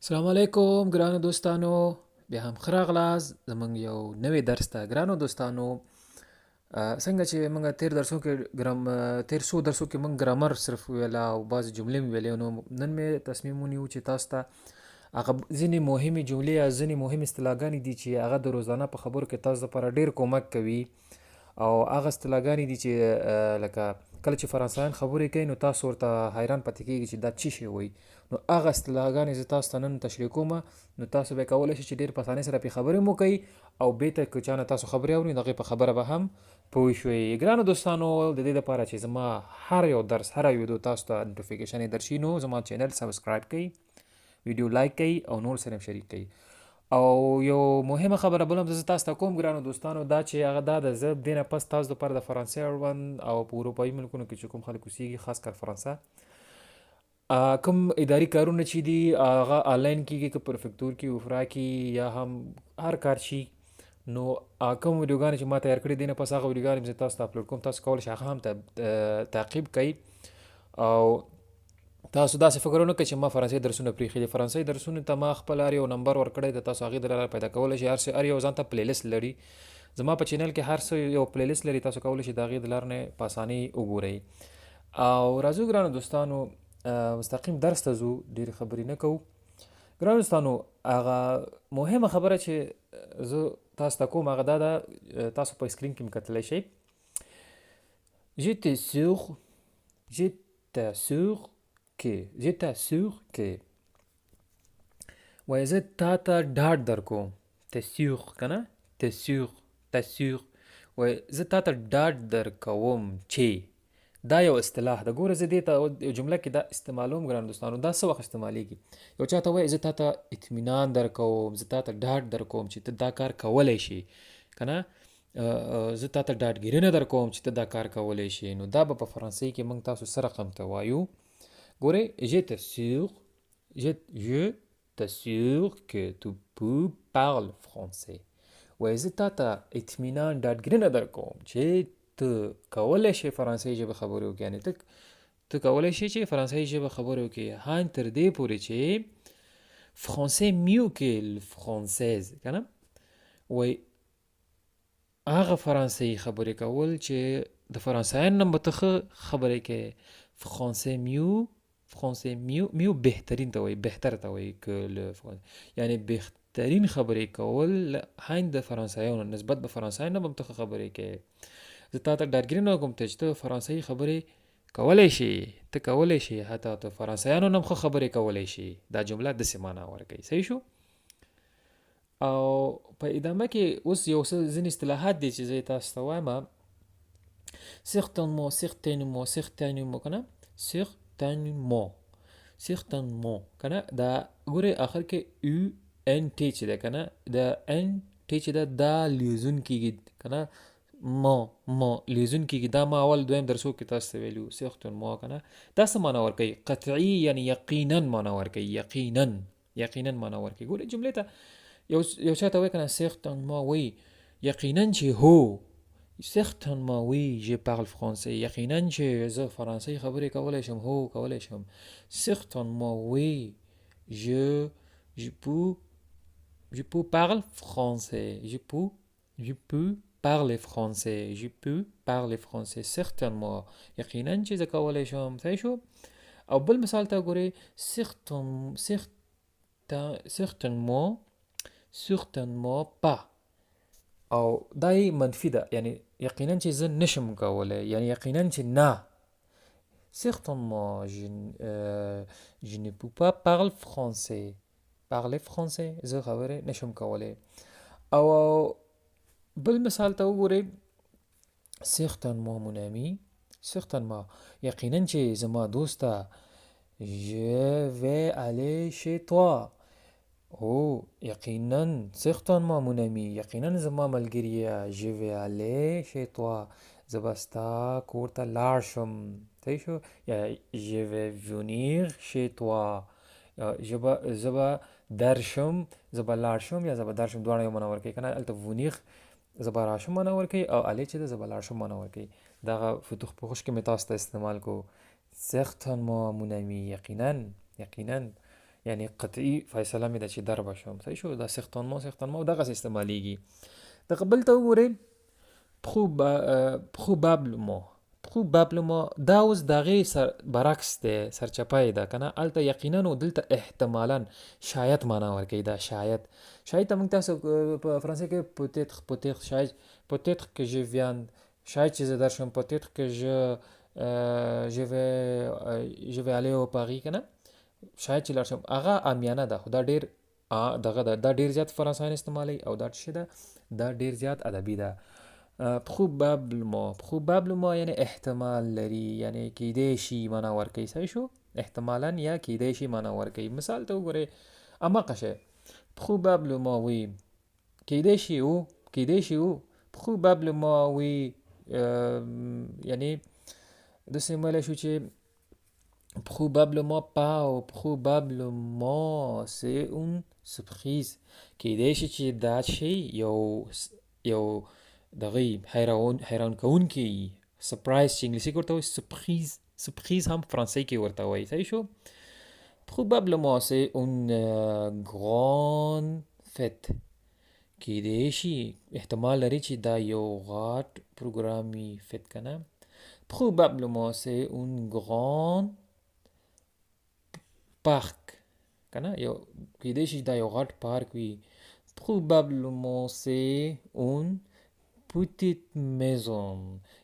السلام علیکم ګرانو دوستانو، بیا هم ښه راغلاست زموږ یو نوی درس ته. ګرانو دوستانو، څنګه چې موږ تیر څو درسو کې موږ ګرامر صرف ویله او بعضې جملې مې ویلې، نو نن مې تصمیم ونیو چې تاسو ته هغه ځینې مهمې جملې یا ځینې مهمې اصطلاحګانې دي چې هغه د روزانه په خبرو کې تاسو لپاره ډېر کومک کوي. او هغه اصطلاحګانې دي چې لکه کله چې فرانسویان خبرې کوي نو تاسو ورته حیران پاتې کېږي چې دا څه شی وایي. نو هغه اصطلاحګانې زه تاسو ته نن تشریح کوم، نو تاسو به کولی شئ چې ډېر په اسانۍ سره پرې خبرې مو کوي او بېرته که چا نه تاسو خبرې اورئ د هغې په خبره به هم پوه شوئ. ګرانو دوستانو، د دې لپاره چې زما هر یو درس هر یو ویډیو تاسو ته نوټیفیکیشن یې درشي نو زما چینل سبسکرایب کړئ، ویډیو لایک کړئ او نور سره هم شریک کړئ. او یو مهمه خبره بل هم زه تاسو ته کوم ګرانو دوستانو، دا چې هغه دا ده، زه دې نه پس تاسو دپاره د فرانسې اړوند او په اروپایي ملکونو کې چې کوم خلک اوسېږي، خاص کر فرانسه، کوم اداري کارونه چې دي هغه آنلاین کېږي، که پرفکتور کې، وفرا کې، یا هم هر کار شي. نو کوم ویډیوګانې چې ما تیار کړي دي نه پس هغه ویډیوګانې زه تاسو ته اپلوډ کوم، تاسو کولی شئ هغه هم تعقیب کړئ. او تاسو داسې فکر ونه کړئ چې ما فرانسې درسونه پرېښي دي. فرانسې درسونو ته ما خپل هر یو نمبر ورکړی دی، تاسو هغې د لاره پیدا کولی شئ. هر یو ځان ته پلی لیست لري. زما په چینل کې هر څه یو پلی لیست لري، تاسو کولی شئ د هغې د لارې نه په اسانۍ وګورئ. او راځو ګرانو دوستانو، مستقیم درس ته ځو، ډېرې خبرې نه کوو. ګرانو دوستانو، هغه مهمه خبره چې زه تاسو ته کوم هغه دا ده، تاسو په سکرین کې مې کتلی شئ. J'étais sûr que وایي زه تا ته ډاډ در کوم. تسیوغ که نه، تسیوغ وایي زه تا ته ډاډ در کوم چې دا یو اصطلاح ده. ګوره زه دې ته یو جمله کې دا استعمالوم ګرانو دوستانو. دا څه وخت استعمالیږي؟ یو چا ته وایي زه تا ته اطمینان در کوم، زه تا ته ډاډ در کوم چې ته دا کار کولی شي، که نه، زه تا ته ډاډګیرنه در کوم چې ته دا کار کولی شي. نو دا به په فرانسې کې موږ تاسو څه رقم ته وایو؟ ګورئ، je t'assure que tu peux parler français. وایي زه تا ته اطمینان ډاډګیرنه در کوم چې ته کولی شې فرانسوي ژبه خبرې وکړې. یعنې ته کولی شې چې فرانسوي ژبه خبرې وکړې، هان تر دې پورې چې فرانسې mieux que le française، که نه، وایي هغه فرانسوي خبرې کول چې د فرانسویانو نه به ته ښه خبرې کوې. فرانسې میو بهترین ته وایي، بهتر ته وایي که یعنې بهترین خبرې کول هین د فرانسویانو نسبت به فرانسویانو نه به هم ته ښه خبرې کوې. زه تا ته ډاډګیرنه کوم چې ته فرانسوي خبرې کولی شي، ته کولی شي حتی ته فرانسویانو نه هم ښه خبرې کولی شي. دا جمله داسې معنا ورکوي. صحیح شو؟ او په ادامه کې اوس یو څه ځینې اصطلاحات دي چې زه یې تاسو ته وایم. certainement که نه، certainement که نه، دا ګورئ آخر کې یو ان ټی چې ده که نه، د ان ټی چې ده دا لیزون کېږي که نه، ما لیزون کېږي. دا ما اول دویم درسو کې تاسو ته ویلي وو. certainement که نه، دا څه معنا ورکوي؟ قطعي، یعنې یقینا معنا ورکوي. یقینا معنا ورکوي. ګورئ جملې ته یو چا ته وایي که نه certainement وایي یقینا چې هو، certainement oui je parle français، یقینا چې زه فرانسوي خبرې کولی شم، هو کولی شم. certainement oui je peux parler français، je peux parler français certainement، یقینا چې زه کولی شم. صحیح شو؟ او بل مثال ته ګورئ، certainement pas، او دا یې منفي ده، یعنی یقینا چې زه نشم کولی، یعنی یقینا چې نه. certainement je ne peux pas parler français، زه خبرې نشم کولی. او بل مثال ته وګورئ، certainement mon ami، certainement یقینا چې زما دوسته، je vais aller chez toi، او یقینا certainement mon ami، یقینا زما ملګریه، je vais aller chez toi، زه به ستا کور ته لاړ شم. صحیح شو؟ یا je vais venir chez toi، زه به درشم، زه به لاړ شم، یا زه به درشم، دواړه یو معنا ورکوي که نه. هلته venir زه به راشم معنا ورکوي، او aller چې ده زه به لاړ شم معنا ورکوي. دغه فتوح پوښ کې مې تاسو ته استعمال کو. certainement mon ami، یقینا یعنی قطعي فیصله مې ده چې در به شم. صحیح شو. دا سختانمو دغسې استعمالیږي. دغه بل ته وګورئ probablement دا اوس د هغې برعکس دی، سرچپه ده که نه. هلته یقینا او دلته احتمالا شاید معنا ورکوي. دا شاید ته موږ تاسو په فرانسه کې peut-être شاید peut-être que je viens، شاید چې زه درشم، peut-être que je vais aller au Paris که نه، شاید چې لاړ شم. هغه عامیانه ده، خو دا ډېر دغه ده، دا ډېر زیات فرانسویان استعمالوي او دا څه ده، دا ډېر زیات ادبي ده. probablement یعنی احتمال لري، یعنی کیدای شي معنا ورکوي. صحیح شو. احتمالا یا کیدای شي معنا ورکوي. مثال ته وګورئ هماغه شی probablement oui، کیدای شي و probablement oui. یعنی داسې ویلی شو چې probablement pas ou probablement c'est une surprise. کیدای شي چې دا شی یو دغه حیران کوونکی سپرایز چې انګلیسي کې ورته وایي سپریز هم فرانسوي کې ورته وایي. صحیح شو. probablement c'est une grande fête. کیدای شي احتمال لري چې دا یو غټ پروګرامي فت که نه. probablement c'est une grande parc که نه، یو کیدای شي دا یو غټ پارک وي. probablement c'est une petite maison.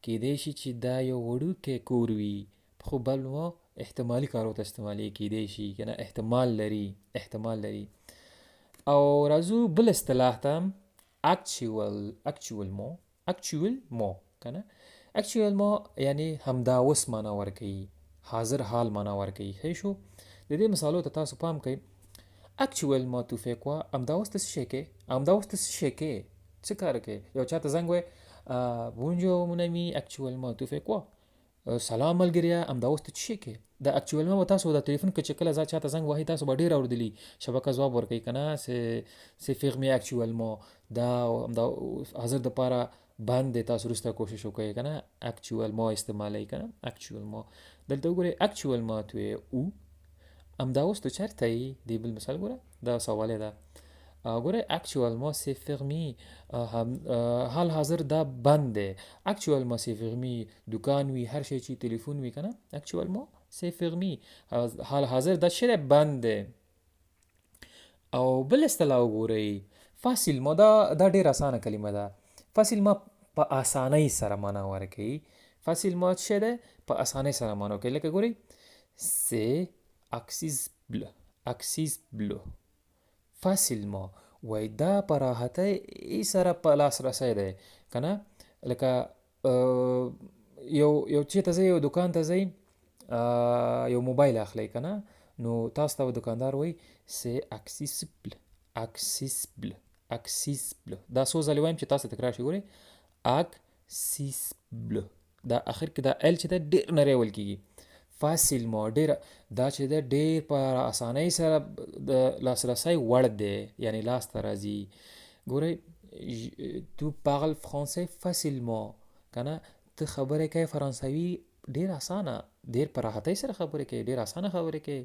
کیدای شي چې دا یو وړوکی کور وي. probablement احتمالي کارو ته استعمالي کیدای شي که نه، احتمال لري. او راځو بل اصطلاح ته actuellement که نه. actuellement یعنی همدا اوس معنا ورکوي، حاضر حال معنا ورکوي. صحیح شو. د دې مثالو ته تاسو پام کوئ. actuellement tu fais quoi؟ همدا اوس ته څه شی کوې، څه کار کوې. یو چاته زنګ وای bonjour mon ami actuellement tu fais quoi؟ سلام ملګریا، همدا اوس ته څه شی کوې. دا actuellement به تاسو د تلیفون کې چې کله چاته زنګ وهئ تاسو به ډېر اورېدلي شبکه ځواب ورکوي که نه. c'est fermé actuellement، دا همدا حاضر دپاره بند دی، تاسو وروسته کوشش وکړئ که نه. actuellement استعمالوي که نه. actuellement دلته وګورئ actuellement tu es où؟ همدا اوس ته چېرته یې. دې بل مثال ګوره، دا سوالی ده. ګوره actuellement c'est fermé، حال حاضر دا بند دی. actuellement c'est fermé دکان وي، هر شی چې تلیفون وي که نه. actuellement c'est fermé حال حاضر دا شی بند دی. او بل اصطلاح وګورئ facilement، دا ډېر اسانه کلمه ده. facilement په اسانۍ سره معنا ورکوي. facilement څه دی؟ په اسانۍ سره معنا ورکوي. لکه ګورئ c'est accessible facilement، وای دا په راحتۍ سره په لاسرسی دی که نه. لکه یو چېرته ځئ، یو دکان ته ځئ، یو موبایل اخلئ که نه، نو تاسو ته دکاندار وایي c'est accessible. دا څو ځلې وایم چې تاسو تکرار شي. ګورئ accessible، دا اخر کې دا ال چې ده ډېر نری ویل کېږي. facilement ډېر دا چې ده ډېر په اسانۍ سره د لاسرسی وړ دی، یعنی لاس ته راځي. ګورئ tu parles français facilement که نه، ته خبرې کوې فرانسوي ډېر اسانه، ډېر په راحتۍ سره خبرې کوې، ډېر اسانه خبرې کوې.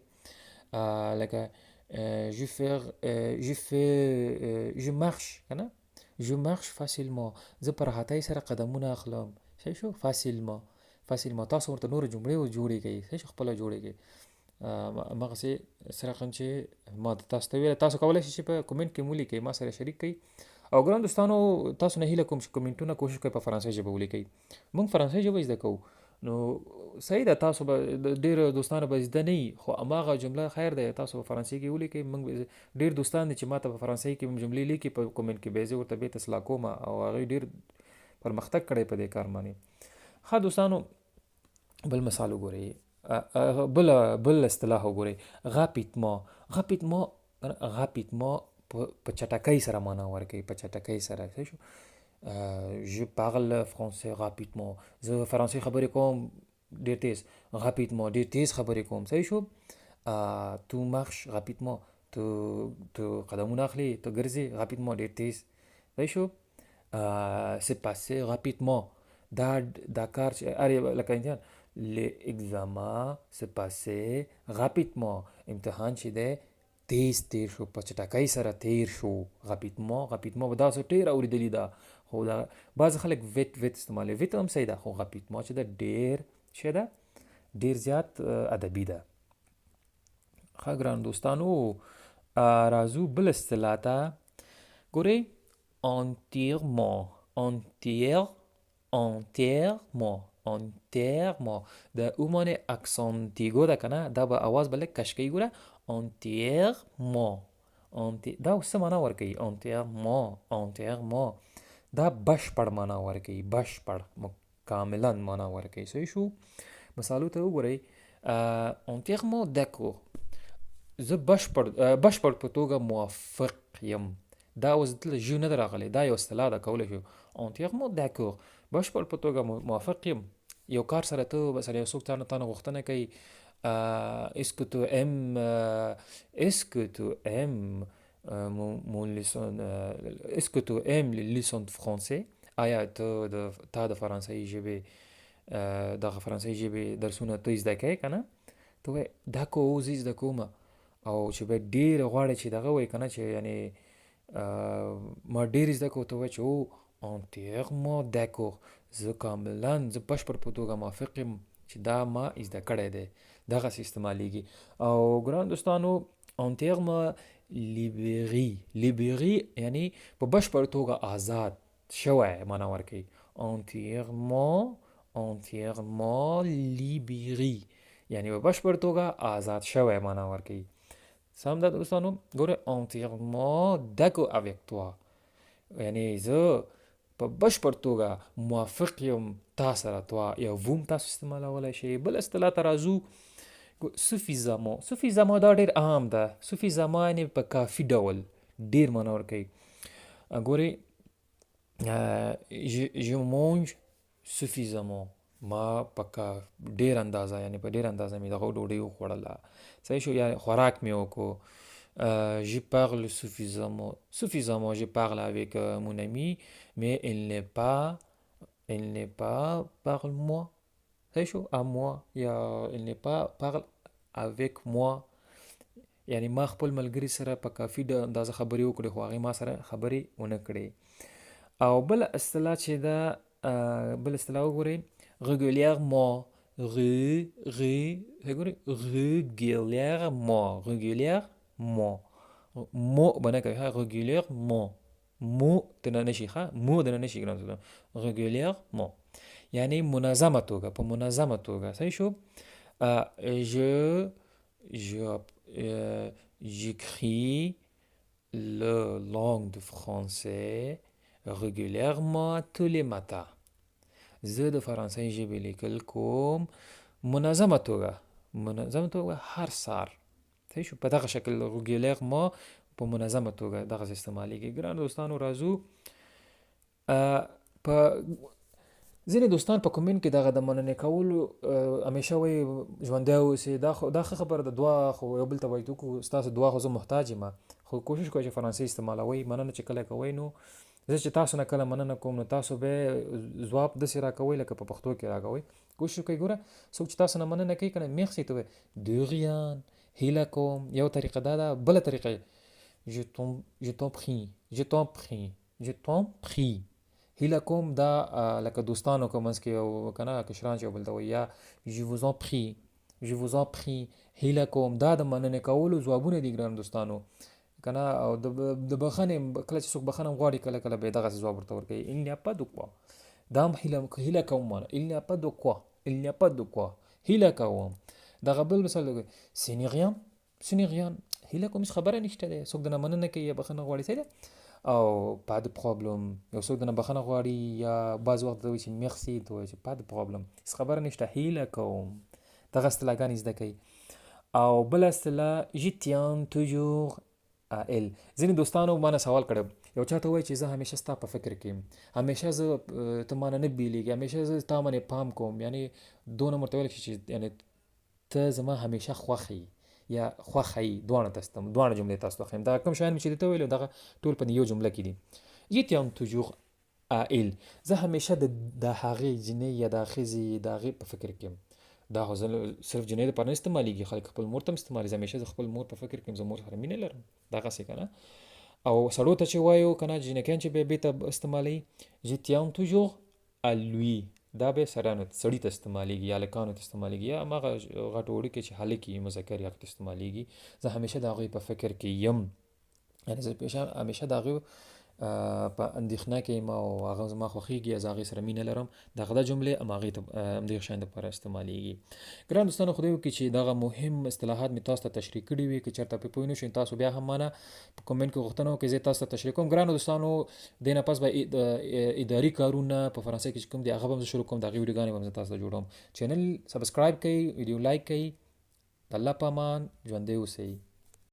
لکه je marche که نه، je marche facilement، زه په راحتۍ سره قدمونه اخلم. صحیح شو. facilement تاسو ورته نور جملې جوړې کوي. صحیح شو، خپله جوړې کوي. همغسې صراحتاً چې ما تاسو ته ویل، تاسو کولی شئ چې په کومنټ کې مو ولیکئ، ما سره شریک کړئ. او ګران دوستانو تاسو نه هیله کوم چې کومنټونه کوشش کوئ په فرانسوي ژبه ولیکئ. موږ فرانسوي ژبه زده کوو، نو صحیح ده تاسو به ډېر دوستانو به زده نه وي، خو هماغه جمله خیر دی تاسو په فرانسوي کې ولیکئ. موږ ډېر دوستان دي چې ما ته په فرانسوي کې جملې لیکي په کومنټ کې، به یې زه ورته بېرته اصلاح کوم او هغوی ډېر پرمختګ کړی په دې کار باندې. ښه دوستانو بل مثال وګورئ، بل اصطلاح وګورئ rapidement په چټکۍ سره معنا ورکوي، په چټکۍ سره. صحیح شو. je parle français rapidement، زه فرانسوي خبرې کوم ډېر تیز. rapidement ډېر تیز خبرې کوم. صحیح شو. tu marches rapidement، تو قدمونه اخلي، تو ګرځې rapidement ډېر تیز. صحیح شو. c'est passé rapidement، دا کار چې لکه انسان l'examen s'est passé rapidement، امتحان چې دی تیر شو، په چټکۍ سره تیر شو. غپیتما به داسې ډېره اورېدلې ده، خو دا بعضې خلک ویت استعمالوي. ویت هم صحیح ده، خو غپیتما چې ده ډېر څه ده، ډېر زیات ادبي ده. ښه ګران دوستانو، راځو بل اصطلاح ته. ګورئ، انتیرمون د او معنی اکسانتیګو ده که نه، دا به اواز به لږ کش کوي. ګوره، انتیرمون دا څه معنا ورکوي؟ انتیرمون دا بشپړ معنا ورکوي، بشپړ کاملا معنا ورکوي. صحیح شو؟ مثالو ته وګورئ. انتیرمون دکور، زه بشپړ په توګه موافق یم. دا اوس دلته ژ نه ده راغلی، دا یو اصطلاح ده، کولی شو انتیرمون دکور، بشپړ په توګه موافق یم. یو کار سره ته مثلا یو څوک تا نه غوښتنه کوي، اسکو تو ایم لیسون فرانسې، آیا ته د فرانسوي ژبې دغه فرانسوي ژبې درسونه ته زده کوې که نه؟ ته وایې دا کو زه زده کوم. او چې به ډېر غواړې چې دغه وایې که نه، چې یعنې ما ډېر زده کوم، ته وایې چې او انتیرمون دکور، زه کاملا، زه بشپړ په توګه موافق یم چې دا ما زده کړی دی. دغسې استعمالیږي. او ګران دوستانو، انتیرمون لیبري یعنی په بشپړ توګه آزاد شوی معنا ورکوي. انتیرمون لیبري یعنی په بشپړ توګه آزاد شوی معنا ورکوي. سم ده دوستانو؟ ګوره، انتیرمون دکور اویک توا یعنی زه په بشپړ توګه موافق یم تا سره. توا یا ووم تاسو استعمالولی شئ. بل اصطلاح ته راځو. سوفیزامون دا ډېر عام ده. سوفیزامون یعنې په کافي ډول ډېر معنا ورکوي. ګورئ، ژ مونج سوفیزامون، ما په ډېر اندازه، یعنې په ډېر اندازه مې دغه ډوډۍ وخوړله. صحیح شو؟ یا خوراک مې وکړو. Je parle suffisamment, je parle avec mon ami, mais il n'est pas parle moi. صحیح شو؟ à moi، یا il n'est pas parle avec moi، یعنی ما خپل ملګري سره په کافي اندازه خبرې وکړې، خو هغې ما سره خبرې ونه کړې. او بل اصطلاح چې ده، بل اصطلاح وګورئ. régulièrement، régulièrement مو به نه کوي. régulièrement مو دنه نشي، مو دنه نشي ګران. régulièrement یعنی منظمه توګه، په منظمه توګه. صحیح شو؟ j'écris le langue de français régulièrement tous les matins. زه د فرانسوي ژبې لیکل کوم منظمه توګه هر سهار. صحیح شو؟ په دغه شکل régulièrement په منظمه توګه دغسې استعمالیږي. ګران دوستانو، راځو. په ځینې دوستان په کومنټ کې دغه د مننې کولو همیشه وایي ژوندی اوسئ. دا ښه خبره ده. دعا خو یو بل ته وایي ستاسو دعا خو زه محتاج یم، خو کوشش کوئ چې فرانسوي استعمالوئ. مننه چې کله کوئ، نو زه چې تاسو نه کله مننه کوم، نو تاسو به ځواب داسې راکوئ لکه په پښتو کې راکوئ. کوشش کوئ. ګوره، څوک چې تاسو نه مننه کوي که نه، میرسي ته وایي de rien، هیله کوم. یو طریقه دا ده. بله طریقه je t'en prie هیله کوم. دا لکه دوستانو که منځ کې یو که نه کشران چې یو بل ته وایي، یا je vous en prie هیله کوم. دا د مننې کولو ځوابونه دي ګران دوستانو که نه. او د بخښنې، کله چې څوک بخښنه غواړي، کله کله به یې دغسې ځواب ورته ورکوي. il n'y a pas de quoi. دا هم هیله کوم معنی. il n'y a pas de quoi هیله کوم. دغه بل مثال دی، ce n'est rien هیله کوم، هېڅ خبره نشته دی. څوک دنه مننه کوي یا بخښنه غواړي، صحیح ده. او pas de problème، یو څوک دنه بخښنه غواړي یا بعض وخت ته وایي چې merci، ته وایي چې pas de problème، هېڅ خبره نشته، هیله کوم. دغه اصطلاحګانې زده کوي. او بل اصطلاح je tiens toujours à elle. ځینې دوستانو ما نه سوال کړی، یو چا ته وایي چې زه همیشه ستا په فکر کې یم، همیشه زه ته ما نه بیلیږي، همیشه زه تا باندې پام کوم. یعنی دونه ورته ویلی شي چې یعنې ته زما همیشه خوښ یې یا خوښه یې. دواړه جملې تاسو ته ښیم. دغه کوم شیان مې چې درته ویلو، دغه ټول په یو جمله کې دي. je tiens toujours à elle، زه همیشه د هغې جینۍ یا د ښځې د هغې په فکر کې یم. دا خو صرف جنۍ دپاره نه استعمالېږي، خلک خپل مور ته هم استعمالوي. زه همیشه د خپل مور په فکر کې یم، زه مور سره مینه لرم دغسې که نه. او سړو ته چې وایو که نه جینکیان چې بیا ته استعمالوي je tiens toujours à lui، دا بیا سړي ته استعمالېږي یا هلکانو ته استعمالېږي، یا هماغه غټ وړوکي کې چې هلک وي مذکر هغه ته استعمالېږي. زه همیشه د هغوی په فکر کې یم، یعنې زه همیشه د هغوی په اندېښنه کې یم او هغه زما خوښېږي، زه هغې سره مینه لرم. دغه دا جملې هماغې ته همدغې شیانو دپاره استعمالېږي. ګران دوستانو خدای وکړي چې دغه مهم اصطلاحات مې تاسو ته تشریح کړي وي. که چېرته پرې پوه نه شئ تاسو بیا هم مانه په کومنټ کې غوښتنه وکړئ، زه تاسو ته تشریح کوم. ګرانو دوستانو دې نه پس به اداري کارونه په فرانسه کې چې کوم دي هغه به هم زه شروع کوم، د هغې ویډیوګانې به هم زه تاسو ته جوړوم. چینل سبسکرایب کړئ، ویډیو لایک کړئ. د الله په امان ژوندی اوسئ.